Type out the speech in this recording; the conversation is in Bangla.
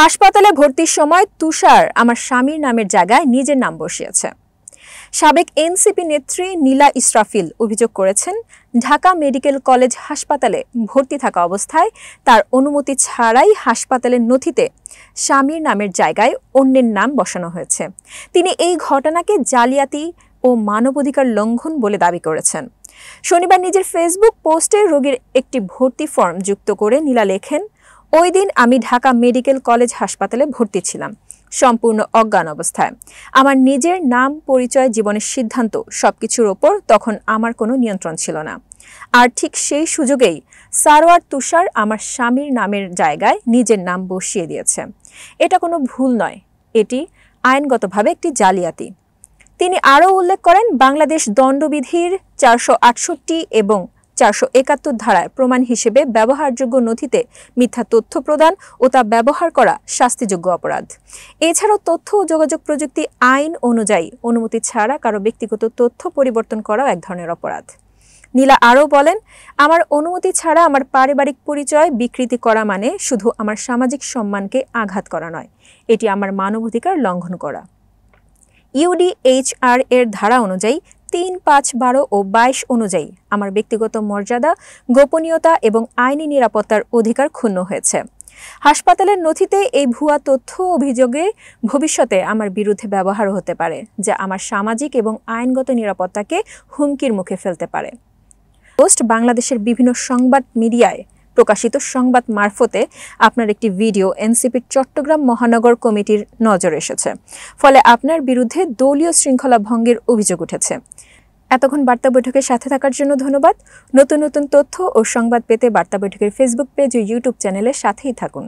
হাসপাতালে ভর্তির সময় তুষার আমার স্বামীর নামের জায়গায় নিজের নাম বসিয়েছে। সাবেক এনসিপি নেত্রী নীলা ইসরাফিল অভিযোগ করেছেন, ঢাকা মেডিকেল কলেজ হাসপাতালে ভর্তি থাকা অবস্থায় তার অনুমতি ছাড়াই হাসপাতালের নথিতে স্বামীর নামের জায়গায় অন্যের নাম বসানো হয়েছে। তিনি এই ঘটনাকে জালিয়াতি ও মানবাধিকার লঙ্ঘন বলে দাবি করেছেন। শনিবার নিজের ফেসবুক পোস্টে রোগীর একটি ভর্তি ফর্ম যুক্ত করে নীলা লেখেন, ওই দিন আমি ঢাকা মেডিকেল কলেজ হাসপাতালে ভর্তি ছিলাম, সম্পূর্ণ অজ্ঞান অবস্থায়। আমার নিজের নাম, পরিচয়, জীবনের সিদ্ধান্ত সবকিছুর ওপর তখন আমার কোনো নিয়ন্ত্রণ ছিল না। আর ঠিক সেই সুযোগেই সারোয়ার তুষার আমার স্বামীর নামের জায়গায় নিজের নাম বসিয়ে দিয়েছে। এটা কোনো ভুল নয়, এটি আইনগতভাবে একটি জালিয়াতি। তিনি আরও উল্লেখ করেন, বাংলাদেশ দণ্ডবিধির 468 এবং 471 ধারায় প্রমাণ হিসেবে ব্যবহারযোগ্য নথিতে মিথ্যা তথ্য প্রদান ও তা ব্যবহার করা শাস্তিযোগ্য অপরাধ। এছাড়াও তথ্য ও যোগাযোগ প্রযুক্তি আইন অনুযায়ী অনুমতি ছাড়া কারো ব্যক্তিগত তথ্য পরিবর্তন করাও এক ধরনের অপরাধ। নীলা আরও বলেন, আমার অনুমতি ছাড়া আমার পারিবারিক পরিচয় বিকৃতি করা মানে শুধু আমার সামাজিক সম্মানকে আঘাত করা নয়, এটি আমার মানবাধিকার লঙ্ঘন করা। ইউডিএইচআর এর ধারা অনুযায়ী 3, 5, 12 ও 22 অনুযায়ী আমার ব্যক্তিগত মর্যাদা, গোপনীয়তা এবং আইনি নিরাপত্তার অধিকার ক্ষুণ্ণ হয়েছে। হাসপাতালের নথিতে এই ভুয়া তথ্য অভিযোগে ভবিষ্যতে আমার বিরুদ্ধে ব্যবহার হতে পারে, যা আমার সামাজিক এবং আইনগত নিরাপত্তাকে হুমকির মুখে ফেলতে পারে। পোস্ট বাংলাদেশের বিভিন্ন সংবাদ মিডিয়ায় প্রকাশিত সংবাদ মারফতে আপনার একটি ভিডিও এনসিপির চট্টগ্রাম মহানগর কমিটির নজরে এসেছে, ফলে আপনার বিরুদ্ধে দলীয় শৃঙ্খলা ভঙ্গের অভিযোগ উঠেছে। এতক্ষণ বার্তা বৈঠকের সাথে থাকার জন্য ধন্যবাদ। নতুন নতুন তথ্য ও সংবাদ পেতে বার্তা বৈঠকের ফেসবুক পেজ ও ইউটিউব চ্যানেলের সাথেই থাকুন।